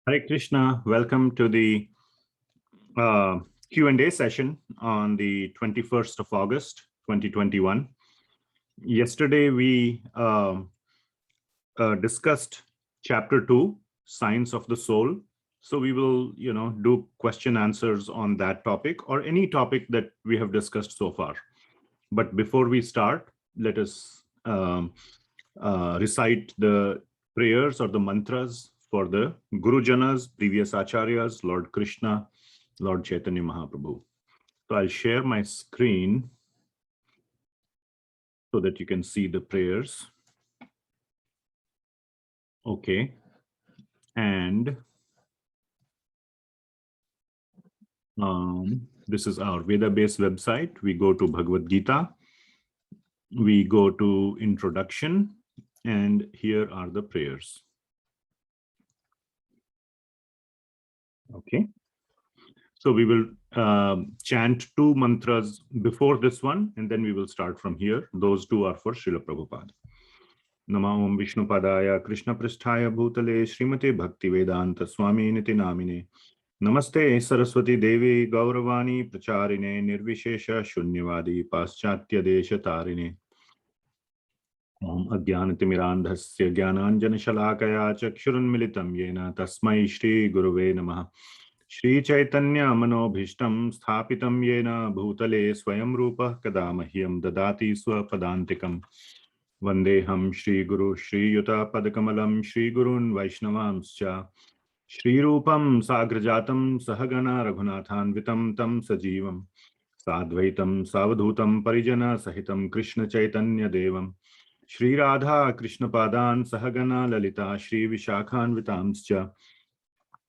Hare Krishna, welcome to the Q&A session on the 21st of August, 2021. Yesterday, we discussed chapter 2, Science of the Soul. So we will, do question answers on that topic or any topic that we have discussed so far. But before we start, let us recite the prayers or the mantras for the Gurujanas, previous Acharyas, Lord Krishna, Lord Chaitanya Mahaprabhu. So I'll share my screen so that you can see the prayers. Okay. And this is our Veda-based website. We go to Bhagavad Gita. We go to introduction, and here are the prayers. Okay. So we will chant two mantras before this one, and then we will start from here. Those two are for Srila Prabhupada. Namam Vishnupadaya Krishna Pristhaya Bhutale Srimate Bhakti Vedanta Swami Niti Namine Namaste Saraswati Devi Gauravani Pracharine Nirvishesha Shunyavadi Paschatya Desha Tarine Om Ajnanatimirandhasya Jnananjana Shalakaya Chakshurunmilitam Yena Tasmai Shri Guruve Namaha Shri Chaitanya Manobhishtam Sthapitam Yena Bhutale Swayam Rupa Kadamahyam Dadati Swapadantikam Vandeham Shri Guru Shri Yuta Padakamalam Shri Gurun Vaishnavamscha Shri Rupam Sagrajatam Sahagana Raghunathanvitam Tam Sajivam Sadvaitam Savadhutam Parijana Sahitam Krishna Chaitanya Devam Shri Radha Krishna Padan Sahagana Lalita Shri Vishakhanvitamscha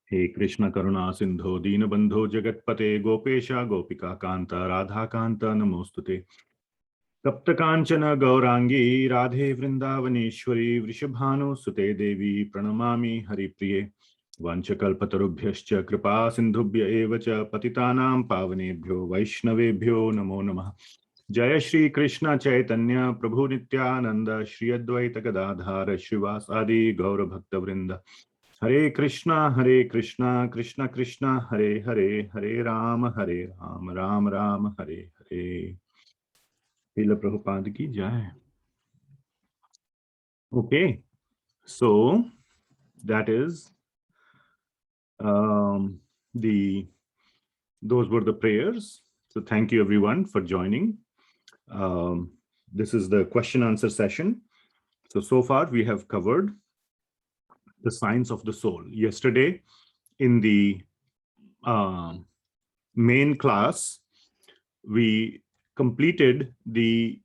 He Krishna Karuna Sindho Deenabandho Jagatpate Gopesha Gopika Kanta Radha Kanta Namostute Tapta Kanchana Gaurangi Radhe Vrindavaneshwari Vrishabhanu Sute Devi Pranamami Haripriye Vanchakalpatarubhyascha Kripa Sindhubhya Evacha Patitanam Pavanebhyo Vaishnavebhyo Namo Namah Jaya Shri Krishna Chaitanya Prabhu Nityananda Shri Advaita Gadadhara Srivasadi Gaura Bhakta Vrinda Hare Krishna Krishna Krishna Hare Hare Hare Rama Ram Ram Hare Hare. Srila Prabhupada ki jai. Okay, so that is those were the prayers. So thank you everyone for joining. This is the question answer session. So far we have covered the science of the soul. Yesterday in the main class, we completed the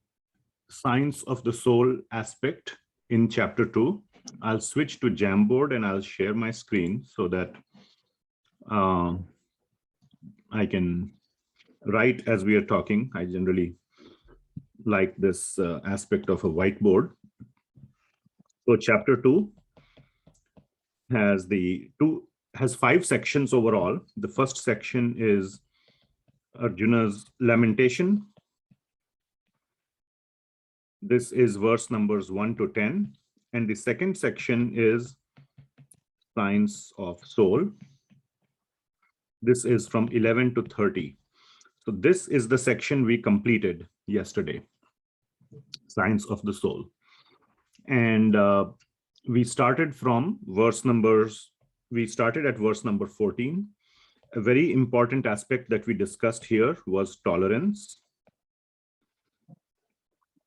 science of the soul aspect in chapter 2. I'll switch to Jamboard and I'll share my screen so that I can write as we are talking. I generally like this aspect of a whiteboard. So chapter 2 has 5 sections overall. The first section is Arjuna's lamentation. This is verse numbers 1 to 10. And the second section is Science of Soul. This is from 11 to 30. So this is the section we completed yesterday, Science of the Soul. And we started at verse number 14. A very important aspect that we discussed here was tolerance.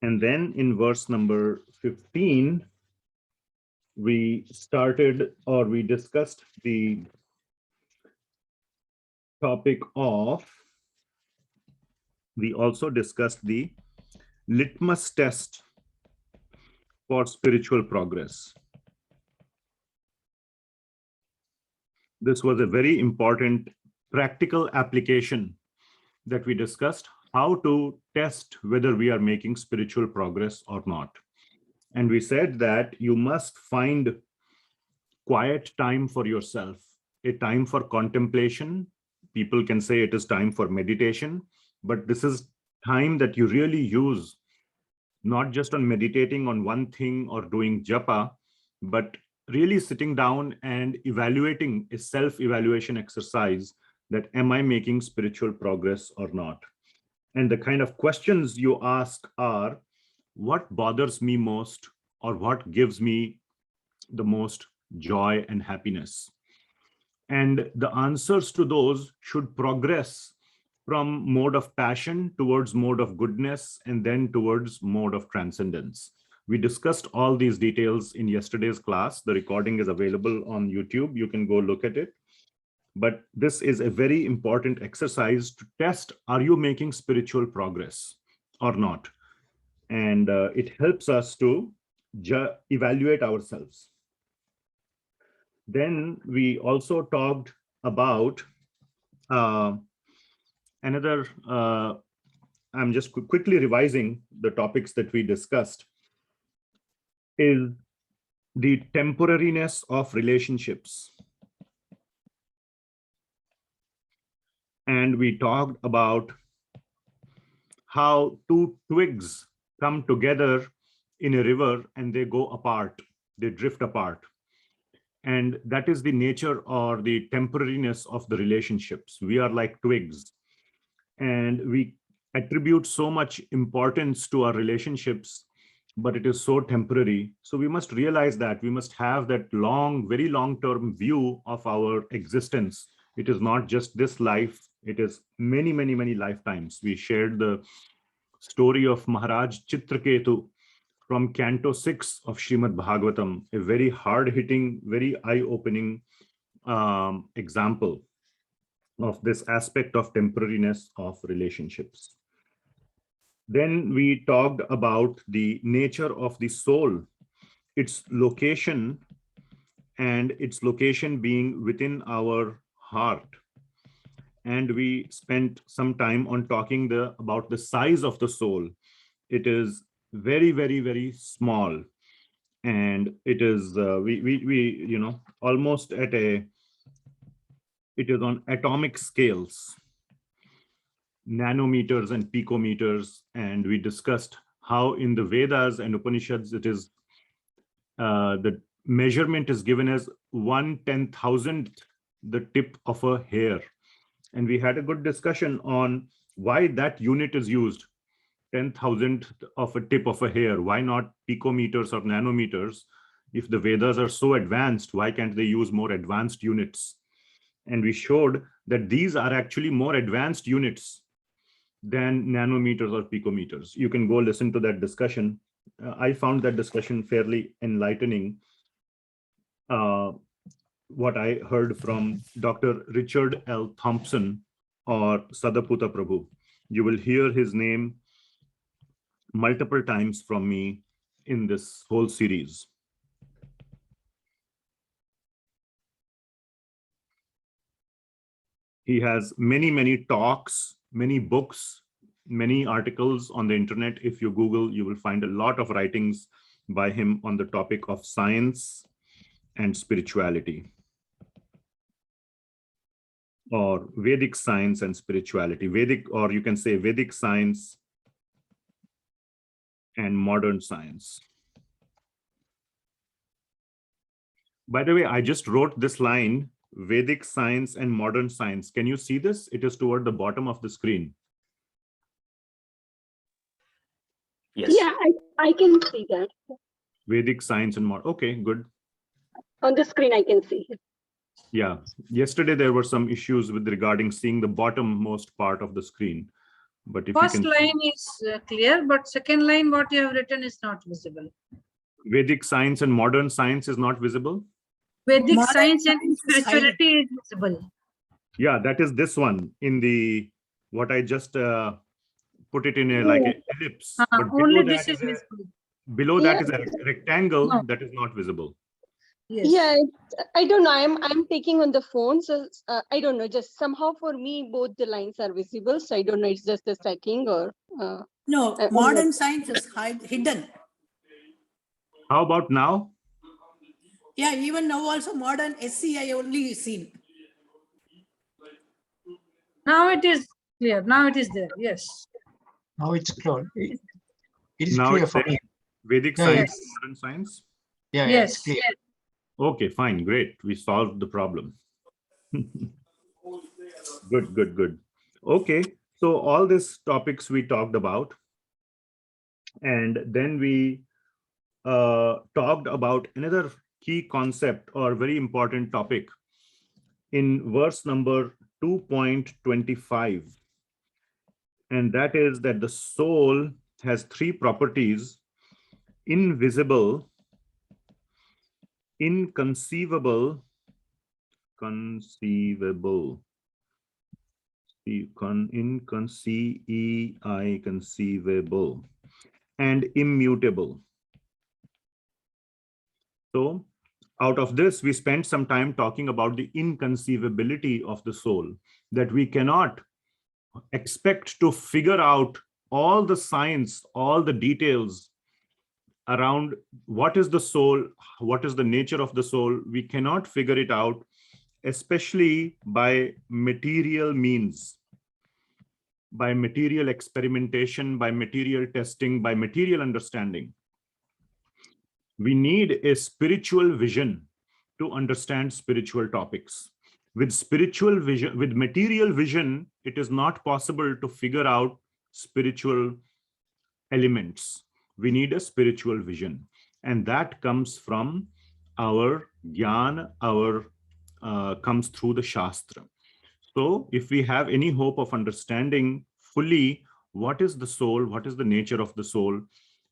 And then in verse number 15, we discussed the topic of, we also discussed the litmus test for spiritual progress. This was a very important practical application that we discussed, how to test whether we are making spiritual progress or not. And we said that you must find quiet time for yourself, a time for contemplation. People can say it is time for meditation, but this is time that you really use, not just on meditating on one thing or doing japa, but really sitting down and evaluating a self-evaluation exercise that am I making spiritual progress or not? And the kind of questions you ask are, what bothers me most, or what gives me the most joy and happiness? And the answers to those should progress from mode of passion towards mode of goodness, and then towards mode of transcendence. We discussed all these details in yesterday's class. The recording is available on YouTube. You can go look at it. But this is a very important exercise to test, are you making spiritual progress or not? And it helps us to evaluate ourselves. Then we also talked about another, I'm just quickly revising the topics that we discussed, is the temporariness of relationships. And we talked about how two twigs come together in a river and they go apart, they drift apart. And that is the nature or the temporariness of the relationships. We are like twigs, and we attribute so much importance to our relationships, but it is so temporary. So we must realize that we must have that long, very long-term view of our existence. It is not just this life, it is many, many, many lifetimes. We shared the story of Maharaj Chitraketu from Canto 6 of Srimad Bhagavatam, a very hard-hitting, very eye-opening example of this aspect of temporariness of relationships. Then we talked about the nature of the soul, its location, and its location being within our heart. And we spent some time on talking about the size of the soul. It is very, very, very small, and it is we almost at it is on atomic scales, nanometers and picometers. And we discussed how in the Vedas and Upanishads it is the measurement is given as 1/10,000th the tip of a hair. And we had a good discussion on why that unit is used, 10,000th of a tip of a hair. Why not picometers or nanometers? If the Vedas are so advanced, why can't they use more advanced units? And we showed that these are actually more advanced units than nanometers or picometers. You can go listen to that discussion. I found that discussion fairly enlightening. What I heard from Dr. Richard L. Thompson, or Sadaputa Prabhu. You will hear his name multiple times from me in this whole series. He has many, many talks, many books, many articles on the internet. If you Google, you will find a lot of writings by him on the topic of science and spirituality, or Vedic science and spirituality. Vedic, or you can say Vedic science and modern science. By the way, I just wrote this line, Vedic science and modern science. Can you see this? It is toward the bottom of the screen. Yes. Yeah, I can see that. Vedic science and modern. Okay, good. On the screen, I can see. Yeah. Yesterday, there were some issues with regarding seeing the bottommost part of the screen. But if First you can, line is clear, but second line, what you have written is not visible. Vedic science and modern science is not visible. Vedic Modern science and science is spirituality is visible. Yeah, that is this one in the, what I just put it in a like an ellipse. But Only below this that is is visible. below that Yeah. is a rectangle No. that is not visible. Yes. Yeah, I don't know. I'm taking on the phone, so I don't know. Just somehow for me, both the lines are visible. So I don't know. It's just the stacking or. No, modern science is hidden. How about now? Yeah, even now also modern SC I only seen. Now it is clear. Now it is there. Yes. Now it's clear. It is Now clear it's for there. me. Vedic Yeah, science, yes. modern science. Yeah, Yes. it's clear. Okay, fine, great. We solved the problem. Good, good, good. Okay, so all these topics we talked about, and then we talked about another key concept or very important topic in verse number 2.25. And that is that the soul has three properties: invisible, inconceivable, conceivable, inconceivable, and immutable. So out of this, we spent some time talking about the inconceivability of the soul, that we cannot expect to figure out all the science, all the details around what is the soul, what is the nature of the soul. We cannot figure it out, especially by material means, by material experimentation, by material testing, by material understanding. We need a spiritual vision to understand spiritual topics. With spiritual vision, with material vision, it is not possible to figure out spiritual elements. We need a spiritual vision, and that comes from our jnana, comes through the Shastra. So if we have any hope of understanding fully what is the soul, what is the nature of the soul,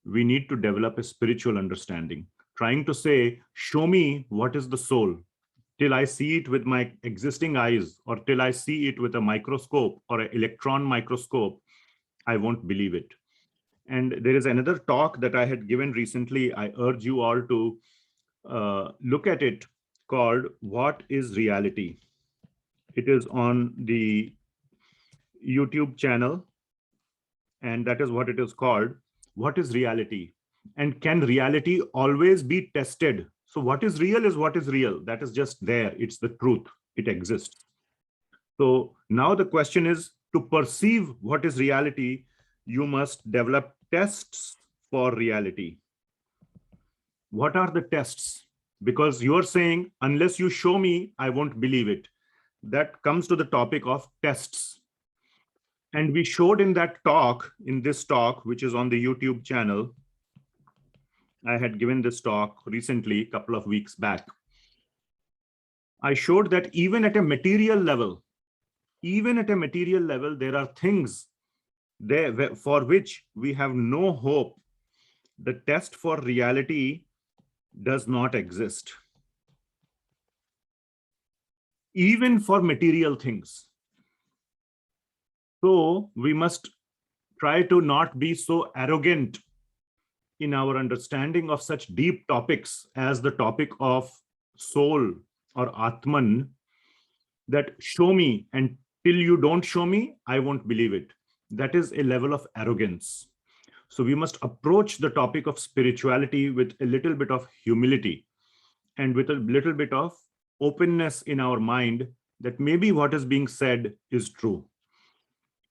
we need to develop a spiritual understanding. Trying to say, show me what is the soul, till I see it with my existing eyes, or till I see it with a microscope or an electron microscope, I won't believe it. And there is another talk that I had given recently. I urge you all to look at it, called What is Reality? It is on the YouTube channel, and that is what it is called. What is reality? And can reality always be tested? So what is real is what is real. That is just there. It's the truth. It exists. So now the question is, to perceive what is reality, you must develop tests for reality. What are the tests? Because you are saying, unless you show me, I won't believe it. That comes to the topic of tests. And we showed in that talk, in this talk, which is on the YouTube channel. I had given this talk recently, a couple of weeks back. I showed that even at a material level, there are things there for which we have no hope. The test for reality does not exist. Even for material things. So we must try to not be so arrogant in our understanding of such deep topics as the topic of soul or Atman, that show me, and till you don't show me, I won't believe it. That is a level of arrogance. So we must approach the topic of spirituality with a little bit of humility and with a little bit of openness in our mind that maybe what is being said is true.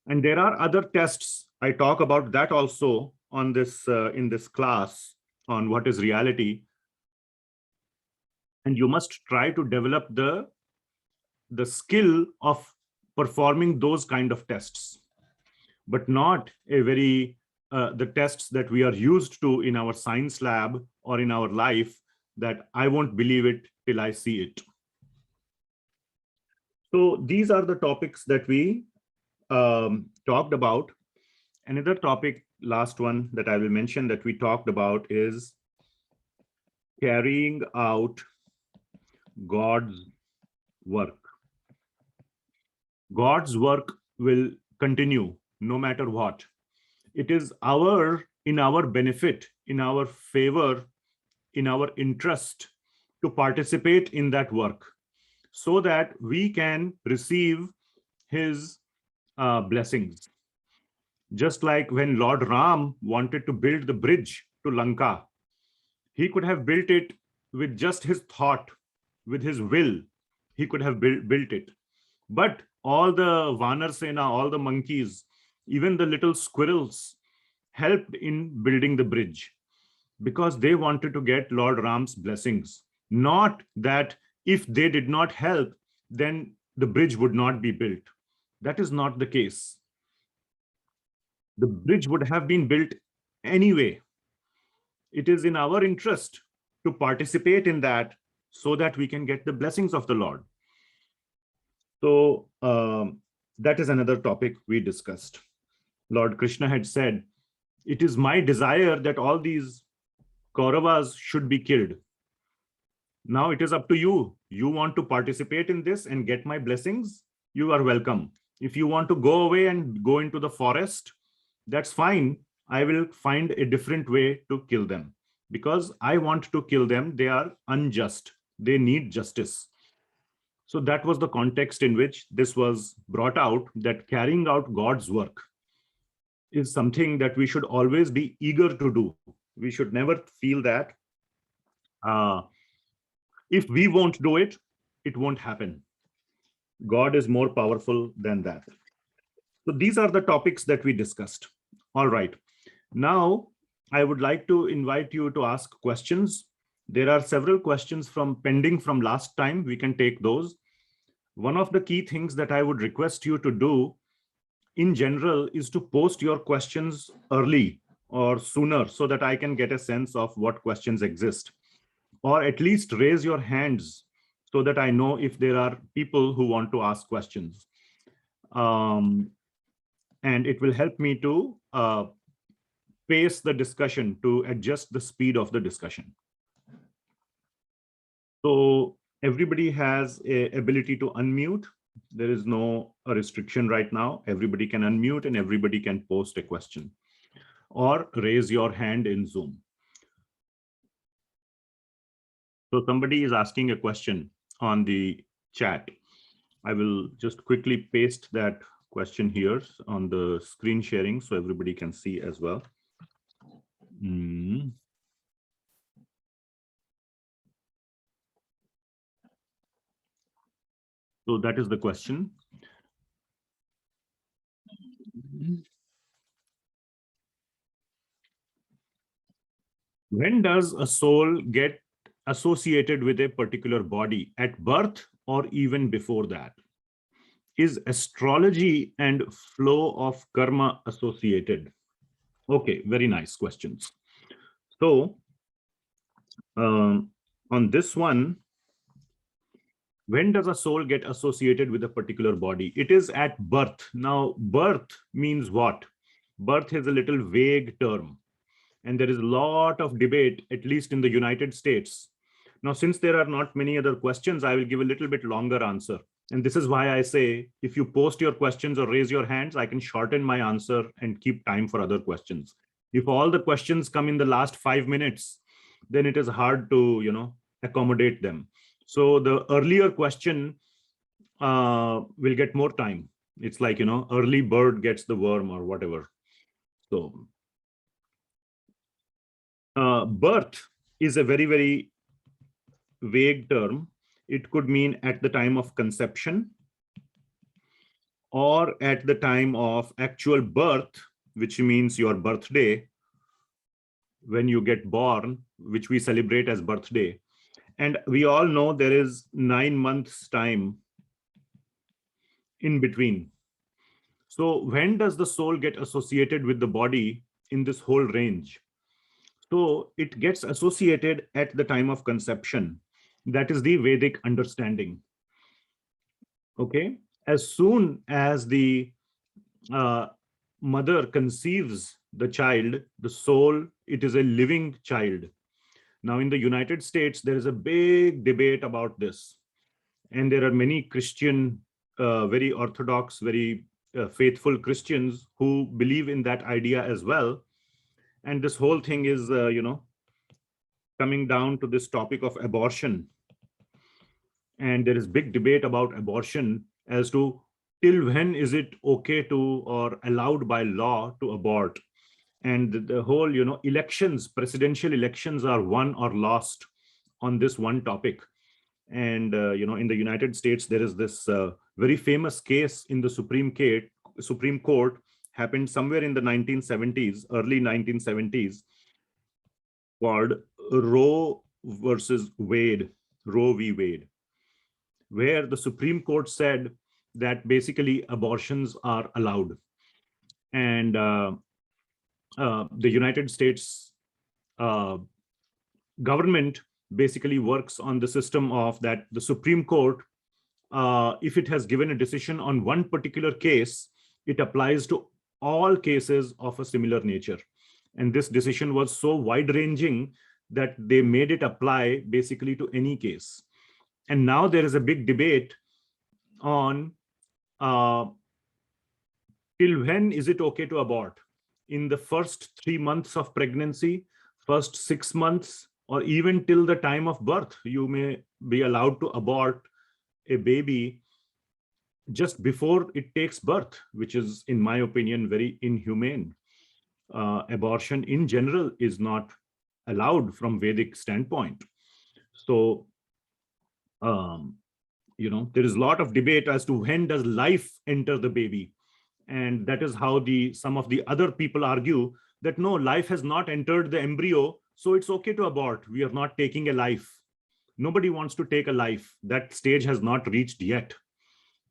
And there are other tests. I talk about that also on this in this class on what is reality. And you must try to develop the skill of performing those kind of tests, but not a very the tests that we are used to in our science lab or in our life, that I won't believe it till I see it. So these are the topics that we talked about. Another topic, last one that I will mention that we talked about, is carrying out God's work. God's work will continue no matter what. It is in our benefit, in our favor, in our interest to participate in that work, so that we can receive his blessings. Just like when Lord Ram wanted to build the bridge to Lanka, he could have built it with just his thought, with his will. He could have built it. But all the Vanar Sena, all the monkeys, even the little squirrels helped in building the bridge, because they wanted to get Lord Ram's blessings. not that if they did not help, then the bridge would not be built. That is not the case. The bridge would have been built anyway. It is in our interest to participate in that so that we can get the blessings of the Lord. So that is another topic we discussed. Lord Krishna had said, it is my desire that all these Kauravas should be killed. Now it is up to you. You want to participate in this and get my blessings? You are welcome. If you want to go away and go into the forest, that's fine. I will find a different way to kill them because I want to kill them. They are unjust. They need justice. So that was the context in which this was brought out, that carrying out God's work is something that we should always be eager to do. We should never feel that if we won't do it, it won't happen. God is more powerful than that. So these are the topics that we discussed. All right. Now, I would like to invite you to ask questions. There are several questions pending from last time. We can take those. One of the key things that I would request you to do in general is to post your questions early or sooner so that I can get a sense of what questions exist, or at least raise your hands so that I know if there are people who want to ask questions. And it will help me to pace the discussion, to adjust the speed of the discussion. So everybody has a ability to unmute. There is no restriction right now. Everybody can unmute and everybody can post a question or raise your hand in Zoom. So somebody is asking a question on the chat. I will just quickly paste that question here on the screen sharing so everybody can see as well. So that is the question. When does a soul get associated with a particular body? At birth or even before that? Is astrology and flow of karma associated? Okay, very nice questions. So on this one, when does a soul get associated with a particular body? It is at birth. Now, birth means what? Birth is a little vague term. And there is a lot of debate, at least in the United States. Now, since there are not many other questions, I will give a little bit longer answer. And this is why I say, if you post your questions or raise your hands, I can shorten my answer and keep time for other questions. If all the questions come in the last 5 minutes, then it is hard to, accommodate them. So the earlier question will get more time. It's like, early bird gets the worm or whatever. So birth is a very, very vague term. It could mean at the time of conception or at the time of actual birth, which means your birthday, when you get born, which we celebrate as birthday. And we all know there is 9 months time in between. So when does the soul get associated with the body in this whole range? So it gets associated at the time of conception. That is the Vedic understanding. Okay. As soon as the mother conceives the child, the soul, it is a living child. Now in the United States, there is a big debate about this. And there are many Christian, very orthodox, very faithful Christians who believe in that idea as well. And this whole thing is, coming down to this topic of abortion. And there is big debate about abortion as to till when is it okay to or allowed by law to abort. And the whole, elections, presidential elections are won or lost on this one topic. And, in the United States, there is this very famous case in the Supreme Court happened somewhere in the 1970s, early 1970s, called Roe versus Wade. Roe v. Wade, where the Supreme Court said that basically abortions are allowed. And the United States government basically works on the system of that the Supreme Court, if it has given a decision on one particular case, it applies to all cases of a similar nature. And this decision was so wide-ranging that they made it apply basically to any case. And now there is a big debate on till when is it okay to abort? In the first 3 months of pregnancy, first 6 months, or even till the time of birth, you may be allowed to abort a baby just before it takes birth, which is, in my opinion, very inhumane. Abortion in general is not allowed from Vedic standpoint. So, there is a lot of debate as to when does life enter the baby. And that is how some of the other people argue that no, life has not entered the embryo, so it's okay to abort. We are not taking a life. Nobody wants to take a life. That stage has not reached yet.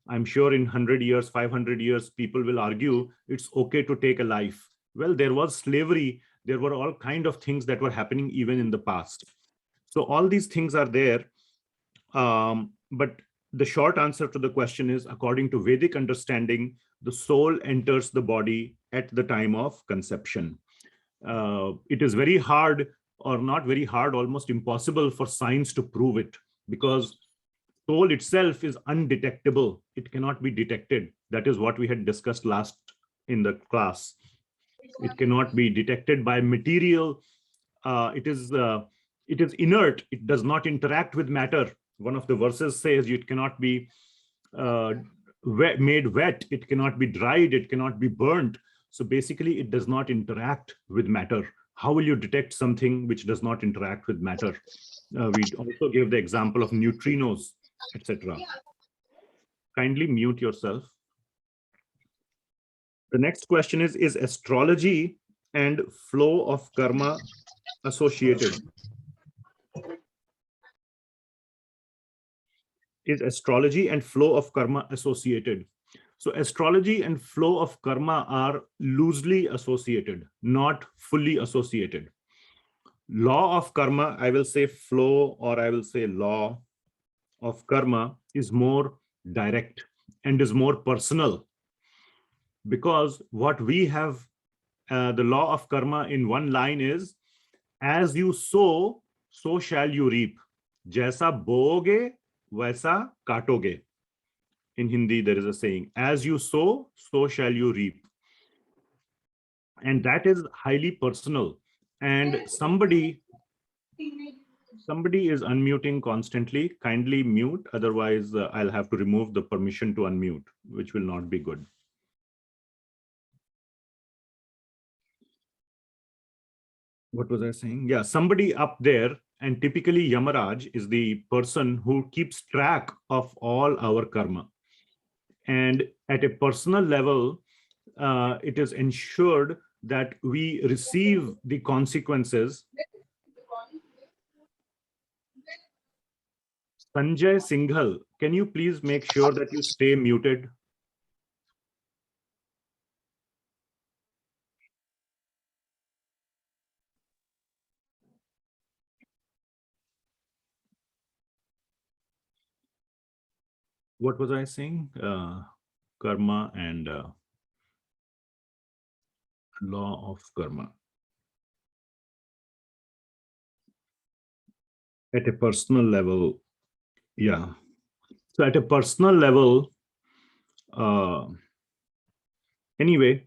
I'm sure in 100 years, 500 years, people will argue it's okay to take a life. Well, there was slavery. There were all kinds of things that were happening even in the past. So all these things are there. But the short answer to the question is, according to Vedic understanding, the soul enters the body at the time of conception. It is very hard, or not very hard, almost impossible for science to prove it, because soul itself is undetectable. It cannot be detected. That is what we had discussed last in the class. It cannot be detected by material. It is inert. It does not interact with matter. One of the verses says it cannot be made wet. It cannot be dried. It cannot be burnt. So basically, it does not interact with matter. How will you detect something which does not interact with matter? We also gave the example of neutrinos, etc. Kindly mute yourself. The next question is astrology and flow of karma associated? Is astrology and flow of karma associated? So astrology and flow of karma are loosely associated, not fully associated. Law of karma, I will say flow, or I will say law of karma, is more direct and is more personal, because what we have, the law of karma in one line is, as you sow, so shall you reap. Jaisa boge, vaisa katoge. In Hindi, there is a saying, as you sow, so shall you reap. And that is highly personal. And somebody is unmuting constantly. Kindly mute, otherwise I'll have to remove the permission to unmute, which will not be good. What was I saying? Yeah, somebody up there, and typically Yamaraj is the person who keeps track of all our karma. And at a personal level, it is ensured that we receive the consequences. Sanjay Singhal, can you please make sure that you stay muted? What was I saying? Karma and law of karma. At a personal level, yeah. So at a personal level, anyway,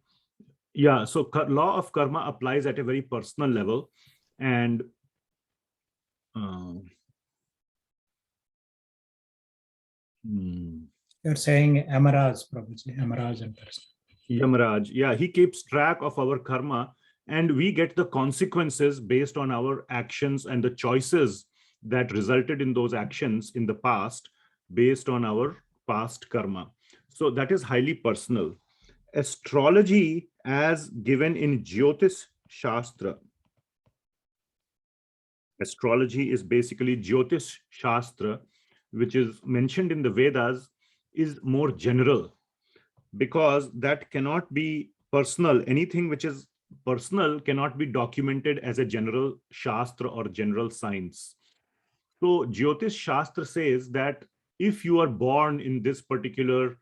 yeah, so law of karma applies at a very personal level. And You're saying Amaraj, probably Amaraj and person. Yamaraj, yeah, he keeps track of our karma, and we get the consequences based on our actions and the choices that resulted in those actions in the past based on our past karma. So that is highly personal. Astrology, as given in Jyotish Shastra, Astrology is basically Jyotish Shastra, which is mentioned in the Vedas, is more general, because that cannot be personal. Anything which is personal cannot be documented as a general Shastra or general science. So Jyotish Shastra says that if you are born in this particular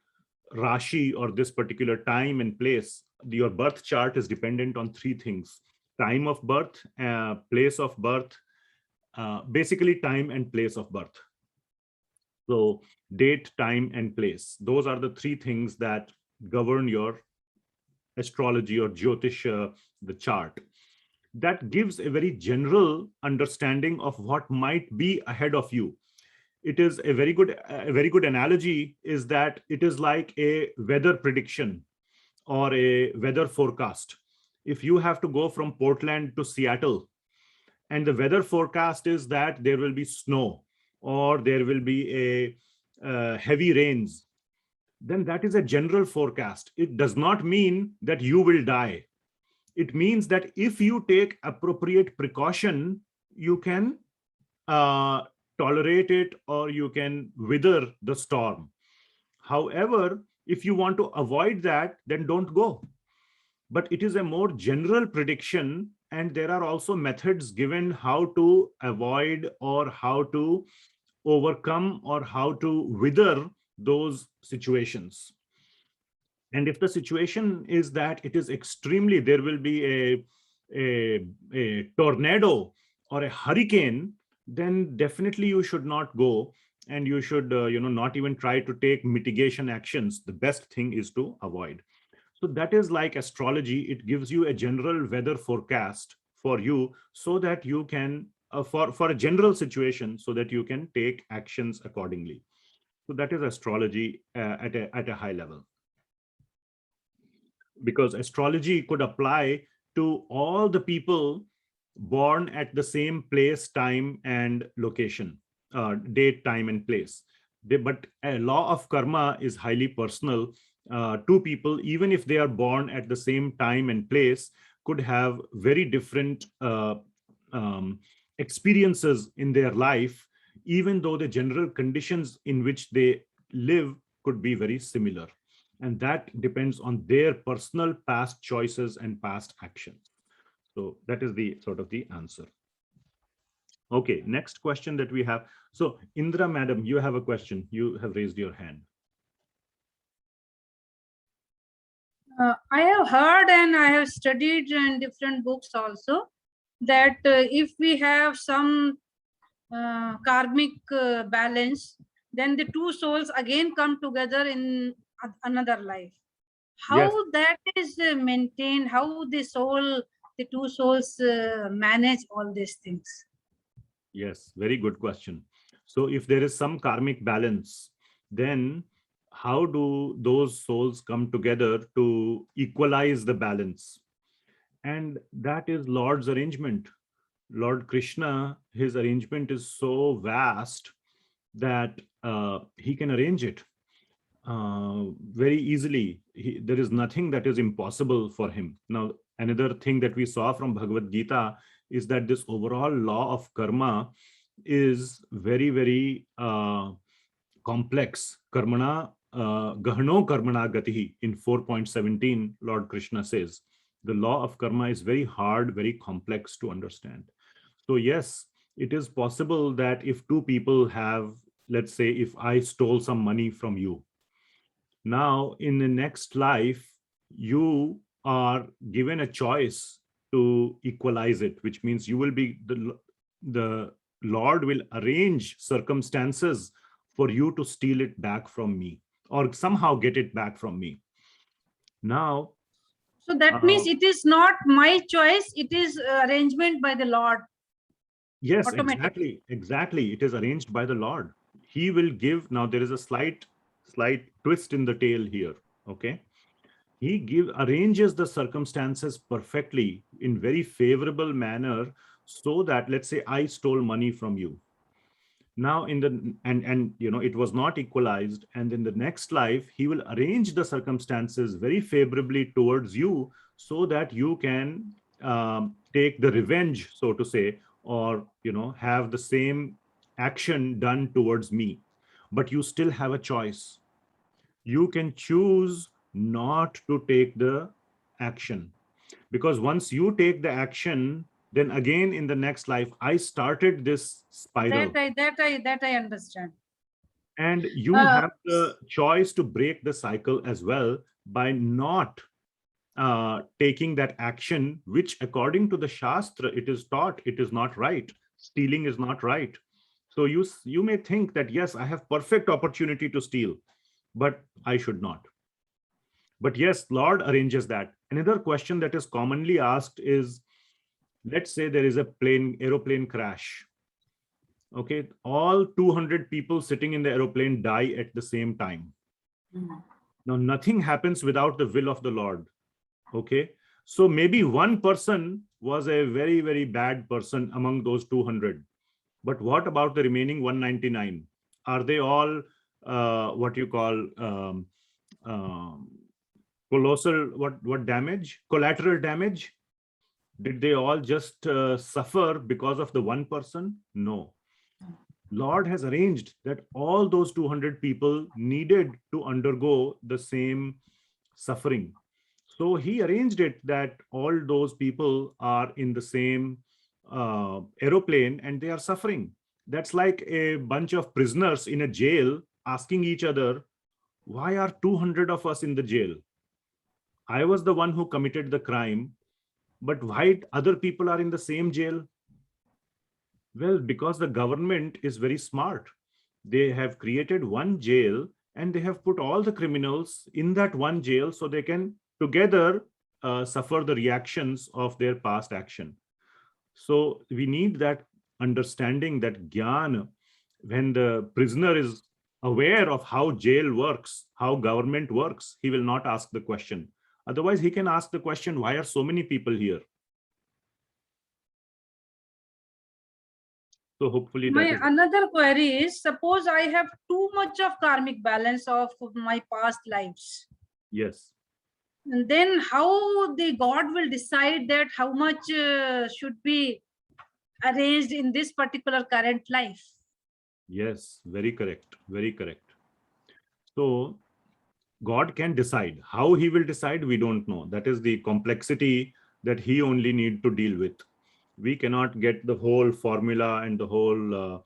Rashi or this particular time and place, your birth chart is dependent on three things: time of birth, place of birth, basically time and place of birth. So date, time, and place. Those are the three things that govern your astrology or Jyotish, the chart. That gives a very general understanding of what might be ahead of you. It is a very good analogy is that it is like a weather prediction or a weather forecast. If you have to go from Portland to Seattle, and the weather forecast is that there will be snow or there will be a heavy rains, then that is a general forecast. It does not mean that you will die. It means that if you take appropriate precaution, you can tolerate it or you can weather the storm. However, if you want to avoid that, then don't go. But it is a more general prediction, and there are also methods given how to avoid or how to overcome or how to weather those situations. And if the situation is that it is extremely, there will be a tornado or a hurricane, then definitely you should not go, and you should not even try to take mitigation actions. The best thing is to avoid. So that is like astrology. It gives you a general weather forecast for you so that you can, for a general situation, so that you can take actions accordingly. So that is astrology at a high level. Because astrology could apply to all the people born at the same place, time, and location, date, time, and place. But a law of karma is highly personal. Two people, even if they are born at the same time and place, could have very different experiences in their life, even though the general conditions in which they live could be very similar. And that depends on their personal past choices and past actions. So that is the sort of the answer. Okay, next question that we have. So Indra, madam, you have a question. You have raised your hand. I have heard and I have studied in different books also that if we have some karmic balance, then the two souls again come together in another life. How Yes. that is maintained, how the two souls manage all these things? Yes, very good question. So if there is some karmic balance, then how do those souls come together to equalize the balance? And that is Lord's arrangement. Lord Krishna, his arrangement is so vast that he can arrange it very easily. There is nothing that is impossible for him. Now, another thing that we saw from Bhagavad Gita is that this overall law of karma is very, very complex. Karmana, gahano karmana gatihi in 4.17, Lord Krishna says. The law of karma is very hard, very complex to understand. So yes, it is possible that if two people have, let's say, if I stole some money from you, now in the next life, you are given a choice to equalize it, which means you will be, the Lord will arrange circumstances for you to steal it back from me or somehow get it back from me. Now, so that means it is not my choice, it is arrangement by the Lord. Yes, exactly. It is arranged by the Lord. He will give. Now there is a slight twist in the tale here. Okay, he arranges the circumstances perfectly in very favorable manner, so that, let's say, I stole money from you. Now it was not equalized, and in the next life he will arrange the circumstances very favorably towards you, so that you can take the revenge, so to say, or, have the same action done towards me, but you still have a choice. You can choose not to take the action, because once you take the action, then again in the next life, I started this spiral, That I understand. and you have the choice to break the cycle as well by not taking that action, which according to the Shastra, it is taught it is not right. Stealing is not right. So you may think that, yes, I have perfect opportunity to steal, but I should not. But yes, Lord arranges that. Another question that is commonly asked is, let's say there is a aeroplane crash. Okay, all 200 people sitting in the aeroplane die at the same time. Now, nothing happens without the will of the Lord. Okay, so maybe one person was a very, very bad person among those 200. But what about the remaining 199? Are they all what you call colossal, what damage? Collateral damage? Did they all just suffer because of the one person? No. Lord has arranged that all those 200 people needed to undergo the same suffering. So he arranged it that all those people are in the same aeroplane and they are suffering. That's like a bunch of prisoners in a jail asking each other, why are 200 of us in the jail? I was the one who committed the crime, but why other people are in the same jail? Well, because the government is very smart. They have created one jail and they have put all the criminals in that one jail so they can together suffer the reactions of their past action. So we need that understanding, that gyan, when the prisoner is aware of how jail works, how government works, he will not ask the question. Otherwise, he can ask the question, why are so many people here? So hopefully My that is... another query is, suppose I have too much of karmic balance of my past lives. Yes. And then how the God will decide that how much should be arranged in this particular current life? Yes, very correct. Very correct. So God can decide. How he will decide, we don't know. That is the complexity that he only need to deal with. We cannot get the whole formula and the whole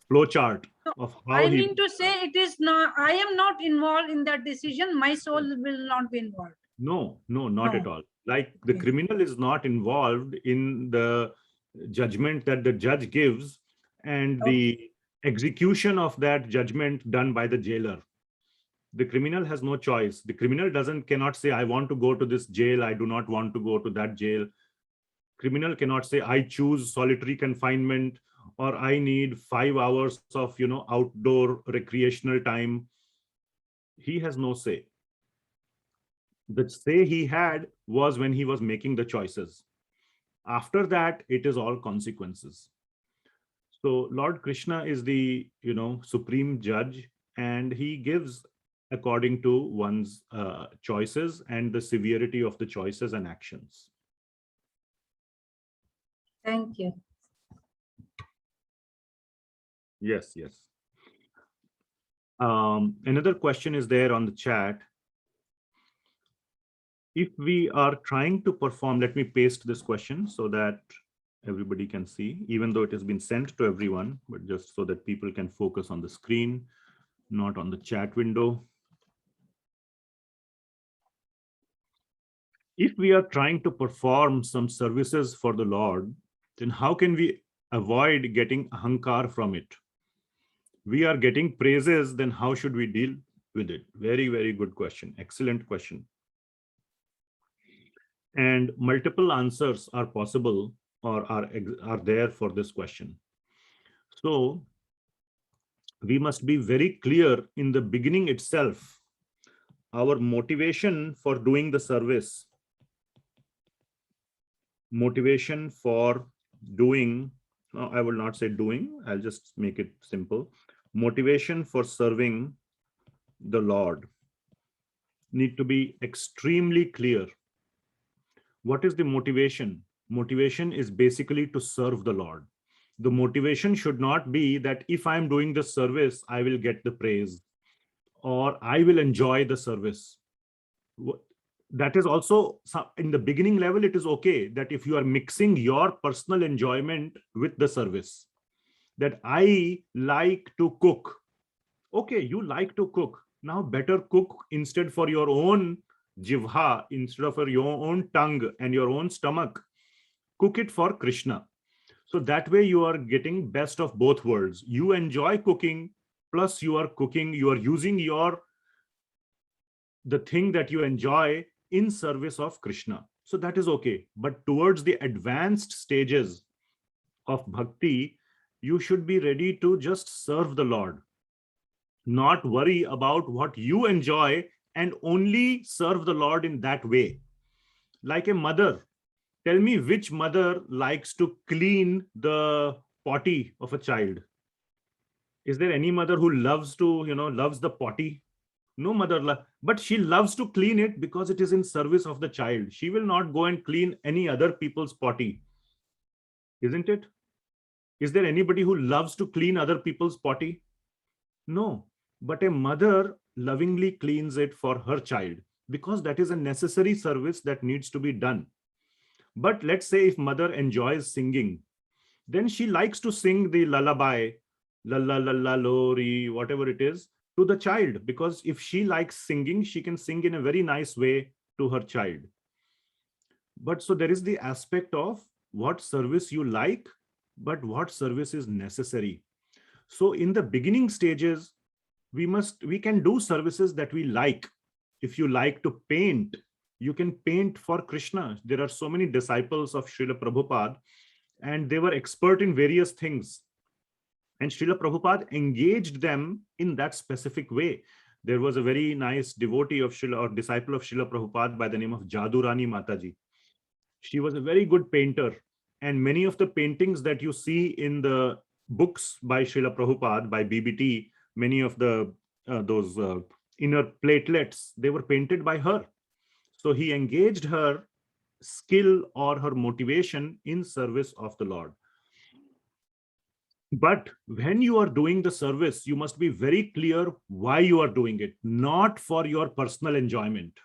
flow chart of how I he... mean to say, it is not, I am not involved in that decision. My soul will not be involved. No, not No. at all. Like the Okay. criminal is not involved in the judgment that the judge gives and the execution of that judgment done by the jailer. The criminal has no choice. The criminal cannot say, I want to go to this jail, I do not want to go to that jail. Criminal cannot say, I choose solitary confinement, or I need 5 hours of outdoor recreational time. He has no say. The say he had was when he was making the choices. After that, it is all consequences. So Lord Krishna is the supreme judge, and he gives according to one's choices and the severity of the choices and actions. Thank you. Yes. Another question is there on the chat. If we are trying to perform, let me paste this question so that everybody can see, even though it has been sent to everyone, but just so that people can focus on the screen, not on the chat window. If we are trying to perform some services for the Lord, then how can we avoid getting ahankar from it? We are getting praises, then how should we deal with it? Very, very good question. Excellent question. And multiple answers are possible or are there for this question. So we must be very clear in the beginning itself, our motivation for doing the service, motivation for doing, no, I will not say doing, I'll just make it simple. Motivation for serving the Lord need to be extremely clear. What is the motivation? Motivation is basically to serve the Lord. The motivation should not be that if I'm doing the service, I will get the praise or I will enjoy the service. That is also in the beginning level, it is okay that if you are mixing your personal enjoyment with the service, that I like to cook. Okay, you like to cook. Now better cook instead for your own jivha, instead of for your own tongue and your own stomach. Cook it for Krishna. So that way you are getting best of both worlds. You enjoy cooking, plus you are cooking, you are using the thing that you enjoy in service of Krishna. So that is okay. But towards the advanced stages of bhakti, you should be ready to just serve the Lord. Not worry about what you enjoy and only serve the Lord in that way. Like a mother. Tell me which mother likes to clean the potty of a child? Is there any mother who loves to, loves the potty? No mother, but she loves to clean it because it is in service of the child. She will not go and clean any other people's potty. Isn't it? Is there anybody who loves to clean other people's potty? No, but a mother lovingly cleans it for her child because that is a necessary service that needs to be done. But let's say if mother enjoys singing, then she likes to sing the lullaby, la la la la lori, whatever it is, to the child, because if she likes singing, she can sing in a very nice way to her child. But so there is the aspect of what service you like, but what service is necessary. So in the beginning stages, we can do services that we like. If you like to paint, you can paint for Krishna. There are so many disciples of Srila Prabhupada, and they were expert in various things. And Srila Prabhupada engaged them in that specific way. There was a very nice devotee of Srila, or disciple of Srila Prabhupada by the name of Jadurani Mataji. She was a very good painter. And many of the paintings that you see in the books by Srila Prabhupada, by BBT, many of the those inner platelets, they were painted by her. So he engaged her skill or her motivation in service of the Lord. But when you are doing the service, you must be very clear why you are doing it, not for your personal enjoyment,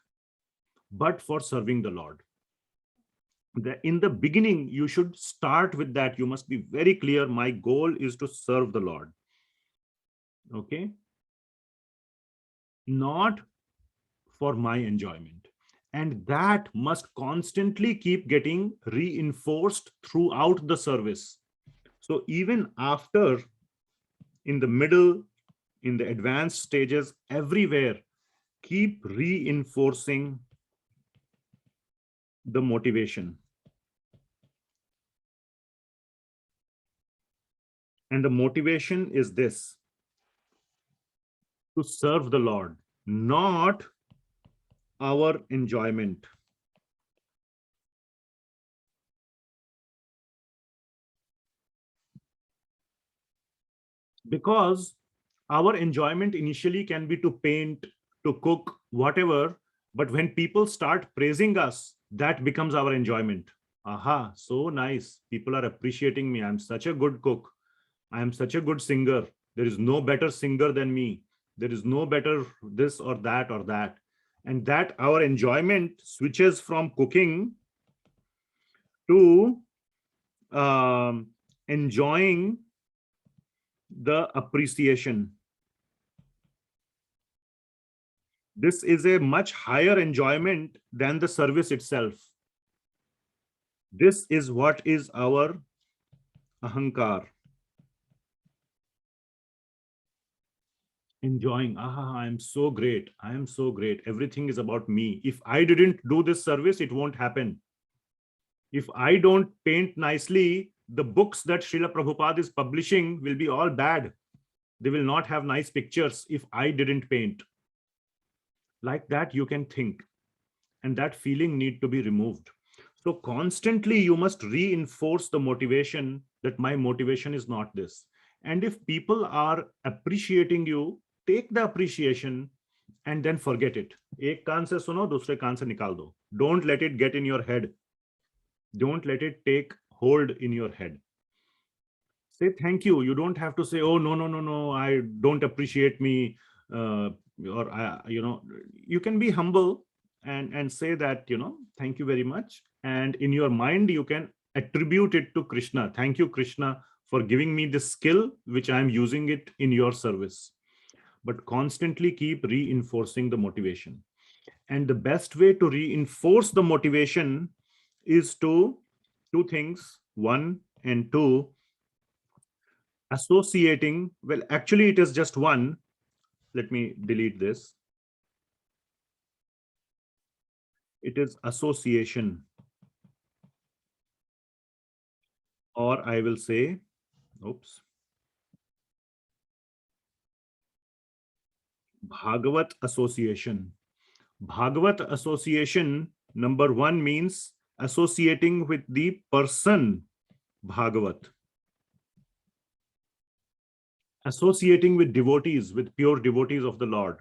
but for serving the Lord. In the beginning, you should start with that. You must be very clear. My goal is to serve the Lord. Okay? Not for my enjoyment. And that must constantly keep getting reinforced throughout the service. So even after, in the middle, in the advanced stages, everywhere, keep reinforcing the motivation. And the motivation is this: to serve the Lord, not our enjoyment. Because our enjoyment initially can be to paint, to cook, whatever. But when people start praising us, that becomes our enjoyment. Aha, so nice. People are appreciating me. I'm such a good cook. I am such a good singer. There is no better singer than me. There is no better this or that or that. And that our enjoyment switches from cooking to enjoying the appreciation. This is a much higher enjoyment than the service itself. This is what is our ahankar. Enjoying, I am so great. I am so great. Everything is about me. If I didn't do this service, it won't happen. If I don't paint nicely, the books that Srila Prabhupada is publishing will be all bad. They will not have nice pictures if I didn't paint. Like that, you can think. And that feeling need to be removed. So constantly, you must reinforce the motivation that my motivation is not this. And if people are appreciating you, take the appreciation and then forget it. Ek kaan se suno, dusre kaan se nikal do. Don't let it get in your head. Don't let it take hold in your head. Say thank you. You don't have to say, oh, no, no, no, no, I don't appreciate me. Or, you can be humble and say that, thank you very much. And in your mind, you can attribute it to Krishna. Thank you, Krishna, for giving me this skill, which I'm using it in your service. But constantly keep reinforcing the motivation. And the best way to reinforce the motivation is to two things. One and two, associating. Well, actually, it is just one. Let me delete this. It is association. Or I will say, oops. Bhagavat association. Bhagavat association, number one, means associating with the person Bhagavat. Associating with devotees, with pure devotees of the Lord.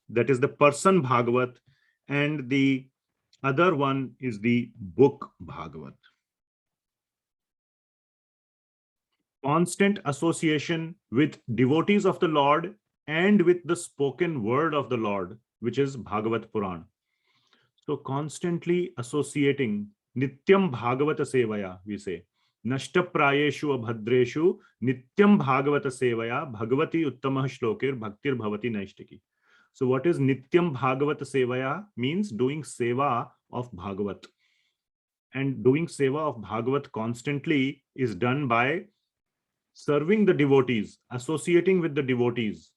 That is the person Bhagavat. And the other one is the book Bhagavat. Constant association with devotees of the Lord and with the spoken word of the Lord, which is Bhagavat Puran. So constantly associating, Nityam Bhagavata Sevaya, we say. Nashta Prayeshu Abhadreshu, Nityam Bhagavata Sevaya, Bhagavati Uttamah Shlokir, Bhaktir Bhavati Naishtiki. So what is Nityam Bhagavata Sevaya? Means doing seva of Bhagavat. And doing seva of Bhagavat constantly is done by serving the devotees, associating with the devotees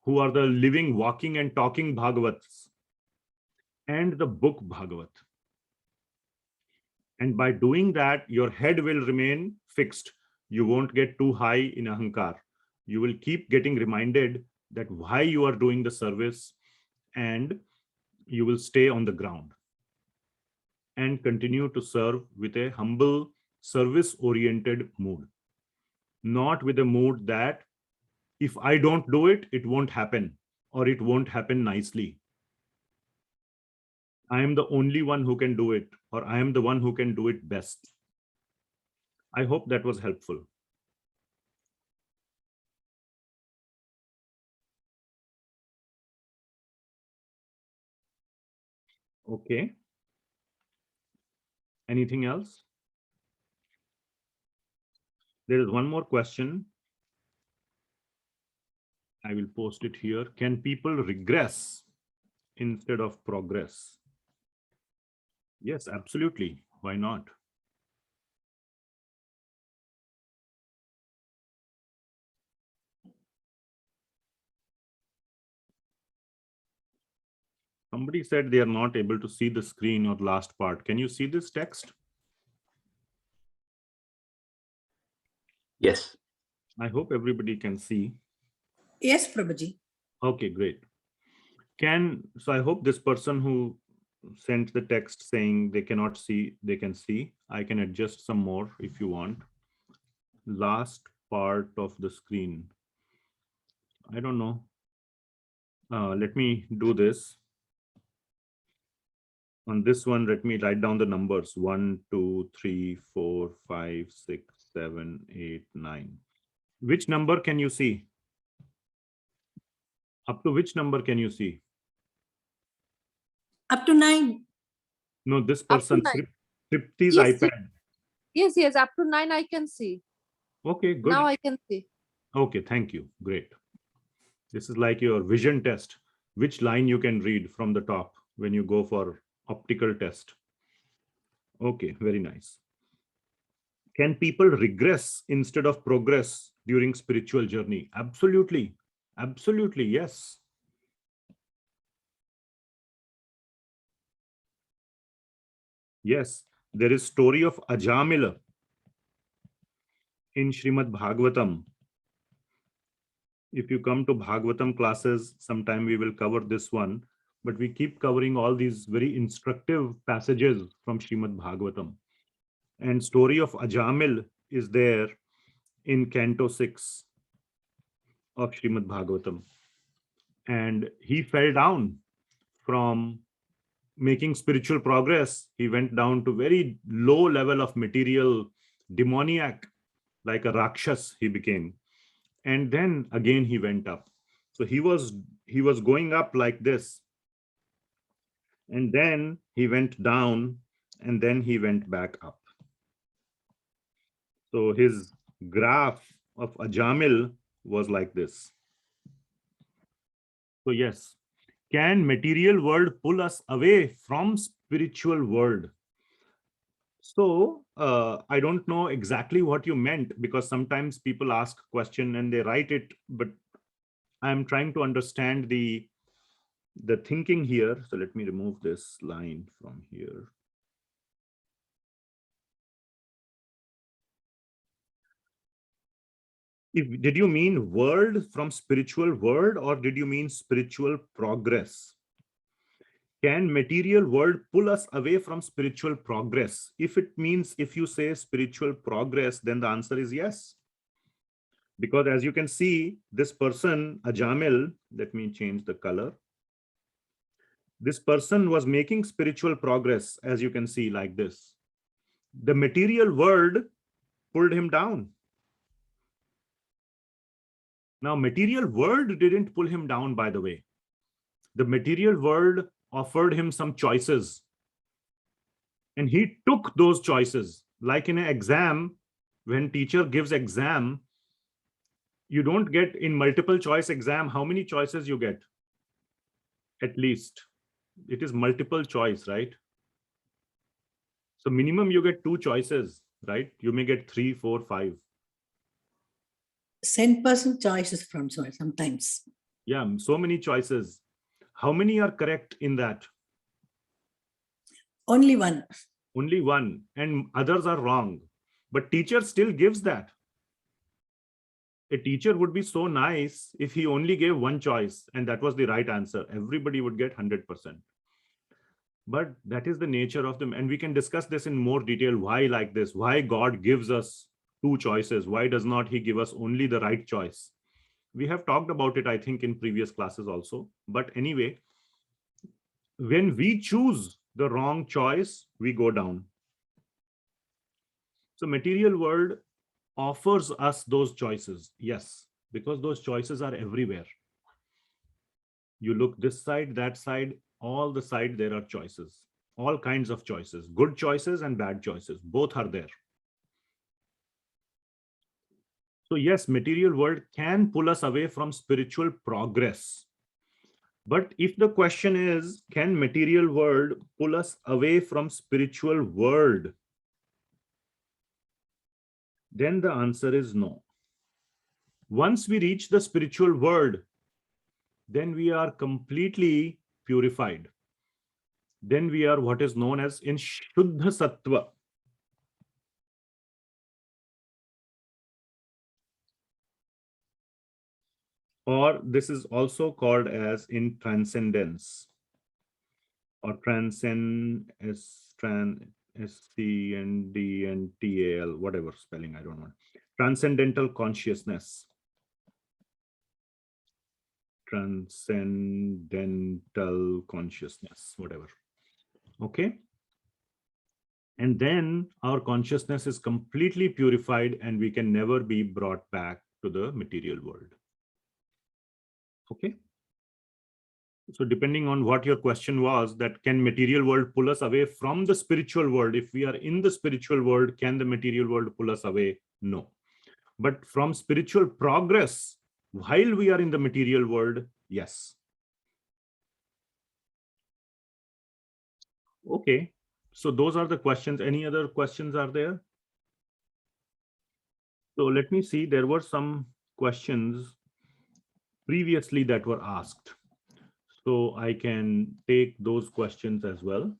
who are the living, walking and talking Bhagavats, and the book Bhagavat. And by doing that, your head will remain fixed. You won't get too high in ahankar. You will keep getting reminded that why you are doing the service, and you will stay on the ground and continue to serve with a humble, service-oriented mood. Not with a mood that if I don't do it, it won't happen, or it won't happen nicely. I am the only one who can do it, or I am the one who can do it best. I hope that was helpful. Okay. Anything else? There is one more question. I will post it here. Can people regress instead of progress? Yes, absolutely. Why not? Somebody said they are not able to see the screen or last part. Can you see this text? Yes. I hope everybody can see. Yes, Prabhuji. Okay, great. So I hope this person who sent the text saying they cannot see, they can see. I can adjust some more if you want. Last part of the screen. I don't know. Let me do this. On this one, let me write down the numbers. 1, 2, 3, 4, 5, 6, 7, 8, 9. Which number can you see? Up to which number can you see? Up to 9. No, this Up to person, 9. Tripti's Yes, iPad. Yes, up to 9 I can see. Okay, good. Now I can see. Okay, thank you. Great. This is like your vision test. Which line you can read from the top when you go for optical test. Okay, very nice. Can people regress instead of progress during spiritual journey? Absolutely. Absolutely, yes. Yes, there is story of Ajamila in Srimad Bhagavatam. If you come to Bhagavatam classes, sometime we will cover this one, but we keep covering all these very instructive passages from Srimad Bhagavatam. And story of Ajamil is there in Canto 6 of Srimad Bhagavatam. And he fell down from making spiritual progress. He went down to very low level of material demoniac, like a Rakshas he became. And then again he went up. So he was going up like this. And then he went down, and then he went back up. So his graph of Ajamil was like this. So yes, can material world pull us away from spiritual world? So I don't know exactly what you meant, because sometimes people ask question and they write it, but I'm trying to understand the thinking here. So let me remove this line from here. Did you mean world from spiritual world, or did you mean spiritual progress? Can material world pull us away from spiritual progress? If you say spiritual progress, then the answer is yes. Because as you can see, this person, Ajamil, let me change the color. This person was making spiritual progress, as you can see, like this. The material world pulled him down. Now, material world didn't pull him down, by the way. The material world offered him some choices, and he took those choices. Like in an exam, when teacher gives exam, you don't get in multiple choice exam, how many choices you get? At least. It is multiple choice, right? So minimum you get 2 choices, right? You may get 3, 4, 5. 10% choices from sometimes. Yeah, so many choices. How many are correct in that? Only one. Only one, and others are wrong. But teacher still gives that. A teacher would be so nice if he only gave one choice and that was the right answer. Everybody would get 100%. But that is the nature of them. And we can discuss this in more detail. Why like this? Why God gives us 2 choices? Why does not he give us only the right choice? We have talked about it, I think, in previous classes also. But anyway, when we choose the wrong choice, we go down. So material world offers us those choices. Yes, because those choices are everywhere. You look this side, that side, all the side, there are choices, all kinds of choices, good choices and bad choices, both are there. So yes, material world can pull us away from spiritual progress. But if the question is, can material world pull us away from spiritual world? Then the answer is no. Once we reach the spiritual world, then we are completely purified. Then we are what is known as in Shuddha Sattva. Or this is also called as in transcendence, or transcend SCNDNTAL, whatever spelling, I don't know. Transcendental consciousness. Transcendental consciousness, whatever. Okay. And then our consciousness is completely purified and we can never be brought back to the material world. Okay. So depending on what your question was, that can material world pull us away from the spiritual world? If we are in the spiritual world, can the material world pull us away? No. But from spiritual progress, while we are in the material world, yes. Okay. So those are the questions. Any other questions are there? So let me see. There were some questions previously that were asked. So I can take those questions as well.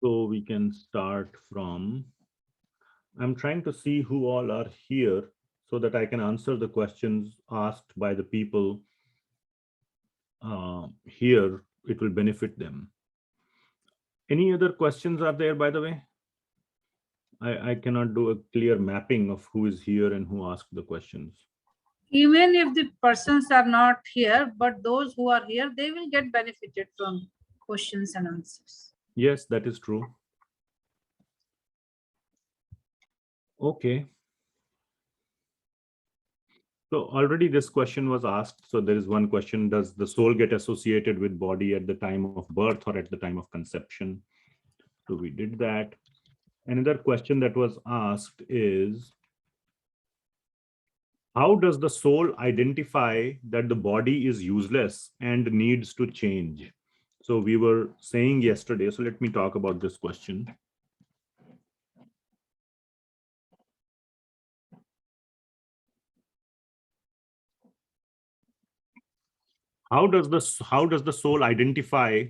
So we can start from, I'm trying to see who all are here so that I can answer the questions asked by the people here. It will benefit them. Any other questions are there, by the way? I cannot do a clear mapping of who is here and who asked the questions. Even if the persons are not here, but those who are here, they will get benefited from questions and answers. Yes, that is true. Okay. So already this question was asked. So there is one question: does the soul get associated with body at the time of birth or at the time of conception? So we did that. Another question that was asked is, how does the soul identify that the body is useless and needs to change? So we were saying yesterday, so let me talk about this question. How does the soul identify,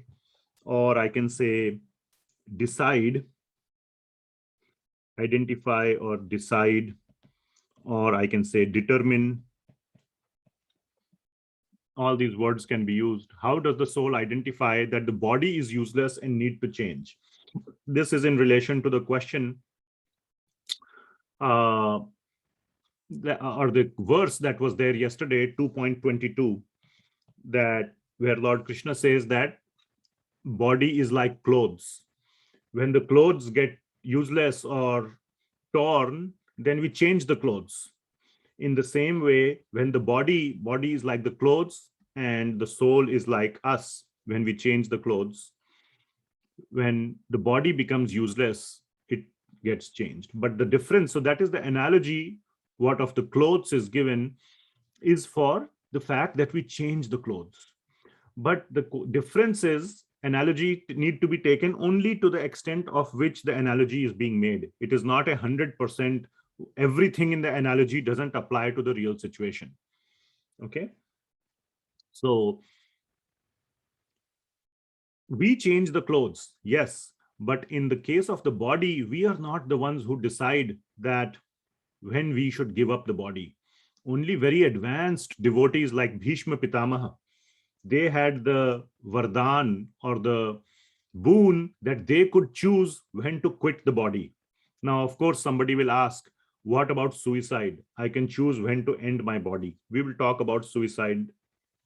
or I can say decide, identify or decide, or I can say determine? All these words can be used. How does the soul identify that the body is useless and need to change? This is in relation to the question or the verse that was there yesterday, 2.22, that where Lord Krishna says that body is like clothes. When the clothes get useless or torn, then we change the clothes. In the same way, when the body is like the clothes and the soul is like us, when we change the clothes, when the body becomes useless, it gets changed. But the difference, so that is the analogy, what of the clothes is given is for the fact that we change the clothes. But the difference is, analogy need to be taken only to the extent of which the analogy is being made. It is not 100%. Everything in the analogy doesn't apply to the real situation. Okay. So we change the clothes, yes, but in the case of the body, we are not the ones who decide that when we should give up the body. Only very advanced devotees like Bhishma Pitamaha, they had the vardhan or the boon that they could choose when to quit the body. Now, of course, somebody will ask, what about suicide? I can choose when to end my body. We will talk about suicide